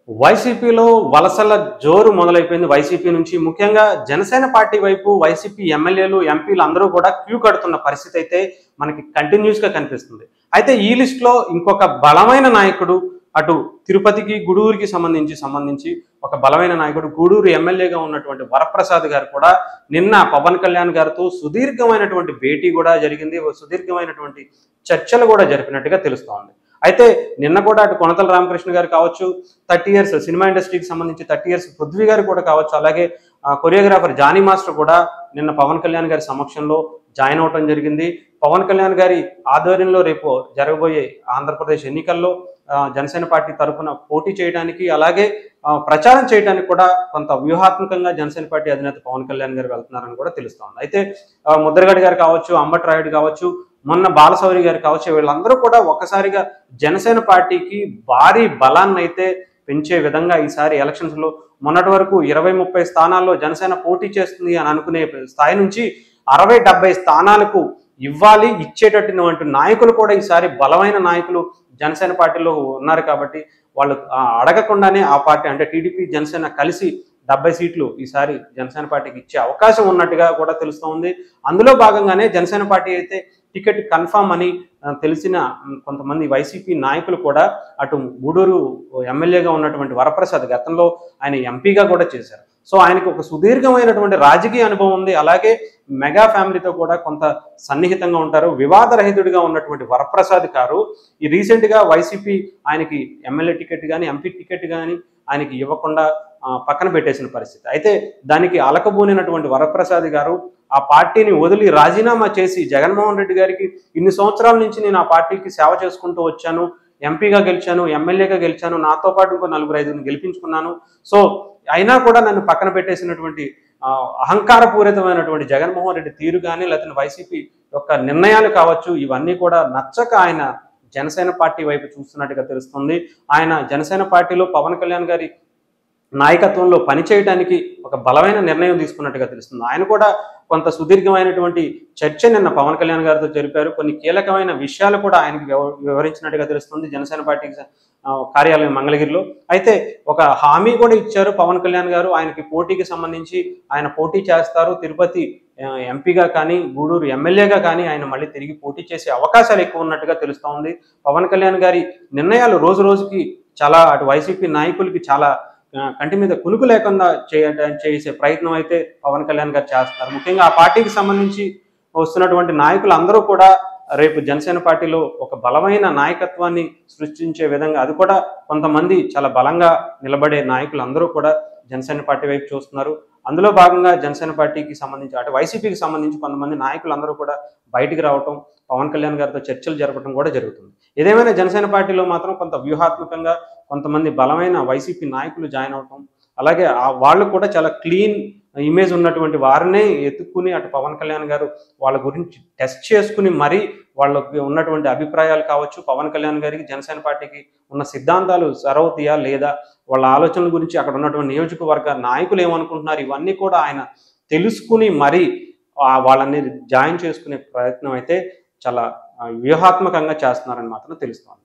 వైసీపీలో వలసల జోరు మొదలైపోయింది. వైసీపీ నుంచి ముఖ్యంగా జనసేన పార్టీ వైపు వైసీపీ ఎమ్మెల్యేలు, ఎంపీలు అందరూ కూడా క్యూ కడుతున్న పరిస్థితి అయితే మనకి కంటిన్యూస్‌గా కనిపిస్తుంది. అయితే ఈ లిస్ట్‌లో ఇంకొక బలమైన నాయకుడు అటు తిరుపతికి, గూడూరుకి సంబంధించి ఒక బలమైన నాయకుడు గూడూరు ఎమ్మెల్యేగా ఉన్నటువంటి వరప్రసాద్ గారు కూడా నిన్న పవన్ కళ్యాణ్ గారితో సుదీర్ఘమైనటువంటి భేటీ కూడా జరిగింది. సుదీర్ఘమైనటువంటి చర్చలు కూడా జరిపినట్టుగా తెలుస్తోంది. అయితే నిన్న కూడా అటు కొనతల రామకృష్ణ గారు కావచ్చు, 30 ఇయర్స్ సినిమా ఇండస్ట్రీకి సంబంధించి 30 ఇయర్స్ పృథ్వీ గారు కూడా కావచ్చు, అలాగే కొరియోగ్రాఫర్ జానీ మాస్టర్ కూడా నిన్న పవన్ కళ్యాణ్ గారి సమక్షంలో జాయిన్ అవటం జరిగింది. పవన్ కళ్యాణ్ గారి ఆధ్వర్యంలో రేపు జరగబోయే ఆంధ్రప్రదేశ్ ఎన్నికల్లో జనసేన పార్టీ తరఫున పోటీ చేయడానికి, అలాగే ప్రచారం చేయడానికి కూడా కొంత వ్యూహాత్మకంగా జనసేన పార్టీ అధినేత పవన్ కళ్యాణ్ గారు వెళ్తున్నారని కూడా తెలుస్తోంది. అయితే ముద్రగడ గారు కావచ్చు, అంబటి రాయుడు కావచ్చు, మొన్న బాలశౌరి గారు కావచ్చు, వీళ్ళందరూ కూడా ఒక్కసారిగా జనసేన పార్టీకి భారీ బలాన్ని అయితే పెంచే విధంగా ఈసారి ఎలక్షన్స్ లో మొన్నటి వరకు 20-30 స్థానాల్లో జనసేన పోటీ చేస్తుంది అని అనుకునే స్థాయి నుంచి 60-70 స్థానాలకు ఇచ్చేటటువంటి నాయకులు కూడా ఈసారి బలమైన నాయకులు జనసేన పార్టీలో ఉన్నారు. కాబట్టి వాళ్ళు అడగకుండానే ఆ పార్టీ అంటే టీడీపీ జనసేన కలిసి 70 సీట్లు ఈసారి జనసేన పార్టీకి ఇచ్చే అవకాశం ఉన్నట్టుగా కూడా తెలుస్తోంది. అందులో భాగంగానే జనసేన పార్టీ అయితే టికెట్ కన్ఫర్మ్ అని తెలిసిన కొంతమంది వైసీపీ నాయకులు కూడా అటు గూడూరు ఎమ్మెల్యేగా ఉన్నటువంటి వరప్రసాద్ గతంలో ఆయన ఎంపీగా కూడా చేశారు. సో ఆయనకు ఒక సుదీర్ఘమైనటువంటి రాజకీయ అనుభవం ఉంది. అలాగే మెగా ఫ్యామిలీతో కూడా కొంత సన్నిహితంగా ఉంటారు. వివాదరహితుడిగా ఉన్నటువంటి వరప్రసాద్ గారు ఈ రీసెంట్గా వైసీపీ ఆయనకి ఎమ్మెల్యే టికెట్ కానీ, ఎంపీ టికెట్ కానీ ఆయనకి ఇవ్వకుండా పక్కన పెట్టేసిన పరిస్థితి. అయితే దానికి అలకబూనినటువంటి వరప్రసాద్ గారు ఆ పార్టీని వదిలి రాజీనామా చేసి జగన్మోహన్ రెడ్డి గారికి ఇన్ని సంవత్సరాల నుంచి నేను ఆ పార్టీకి సేవ చేసుకుంటూ వచ్చాను, ఎంపీగా గెలిచాను, ఎమ్మెల్యేగా గెలిచాను, నాతో పాటు ఇంకో 4-5 గెలిపించుకున్నాను, సో అయినా కూడా నన్ను పక్కన పెట్టేసినటువంటి అహంకారపూరితమైనటువంటి జగన్మోహన్ రెడ్డి తీరు కానీ, లేకపోతే వైసీపీ యొక్క నిర్ణయాలు కావచ్చు, ఇవన్నీ కూడా నచ్చక ఆయన జనసేన పార్టీ వైపు చూస్తున్నట్టుగా తెలుస్తుంది. ఆయన జనసేన పార్టీలో పవన్ కళ్యాణ్ గారి నాయకత్వంలో పనిచేయడానికి ఒక బలమైన నిర్ణయం తీసుకున్నట్టుగా తెలుస్తుంది. ఆయన కూడా కొంత సుదీర్ఘమైనటువంటి చర్చ నిన్న పవన్ కళ్యాణ్ గారితో జరిపారు. కొన్ని కీలకమైన విషయాలు కూడా ఆయనకి వివరించినట్టుగా తెలుస్తుంది జనసేన పార్టీకి కార్యాలయం మంగళగిరిలో. అయితే ఒక హామీ కూడా ఇచ్చారు పవన్ కళ్యాణ్ గారు, ఆయనకి పోటీకి సంబంధించి ఆయన పోటీ చేస్తారు, తిరుపతి ఎంపీగా కానీ, గూడూరు ఎమ్మెల్యేగా కానీ ఆయన మళ్ళీ తిరిగి పోటీ చేసే అవకాశాలు ఎక్కువ ఉన్నట్టుగా తెలుస్తోంది. పవన్ కళ్యాణ్ గారి నిర్ణయాలు రోజు రోజుకి చాలా అటు వైసీపీ నాయకులకి చాలా కంటి మీద కునుకు లేకుండా చేసే ప్రయత్నం అయితే పవన్ కళ్యాణ్ గారు చేస్తున్నారు. ముఖ్యంగా ఆ పార్టీకి సంబంధించి వస్తున్నటువంటి నాయకులు అందరూ కూడా రేపు జనసేన పార్టీలో ఒక బలమైన నాయకత్వాన్ని సృష్టించే విధంగా, అది కూడా కొంతమంది చాలా బలంగా నిలబడే నాయకులు అందరూ కూడా జనసేన పార్టీ వైపు చూస్తున్నారు. అందులో భాగంగా జనసేన పార్టీకి సంబంధించి అటు వైసీపీకి సంబంధించి కొంతమంది నాయకులు అందరూ కూడా బయటికి రావటం, పవన్ కళ్యాణ్ గారితో చర్చలు జరపడం కూడా జరుగుతుంది. ఏదేమైనా జనసేన పార్టీలో మాత్రం కొంత వ్యూహాత్మకంగా కొంతమంది బలమైన వైసీపీ నాయకులు జాయిన్ అవటం, అలాగే వాళ్ళు కూడా చాలా క్లీన్ ఇమేజ్ ఉన్నటువంటి వారినే ఎత్తుక్కుని అటు పవన్ కళ్యాణ్ గారు వాళ్ళ గురించి టెస్ట్ చేసుకుని మరీ వాళ్ళకి ఉన్నటువంటి అభిప్రాయాలు కావచ్చు, పవన్ కళ్యాణ్ గారికి జనసేన పార్టీకి ఉన్న సిద్ధాంతాలు సరవుతాయా లేదా, వాళ్ళ ఆలోచనల గురించి అక్కడ ఉన్నటువంటి నియోజకవర్గ నాయకులు ఏమనుకుంటున్నారు, ఇవన్నీ కూడా ఆయన తెలుసుకుని మరీ వాళ్ళని జాయిన్ చేసుకునే ప్రయత్నం అయితే చాలా వ్యూహాత్మకంగా చేస్తున్నారని మాత్రం తెలుస్తోంది.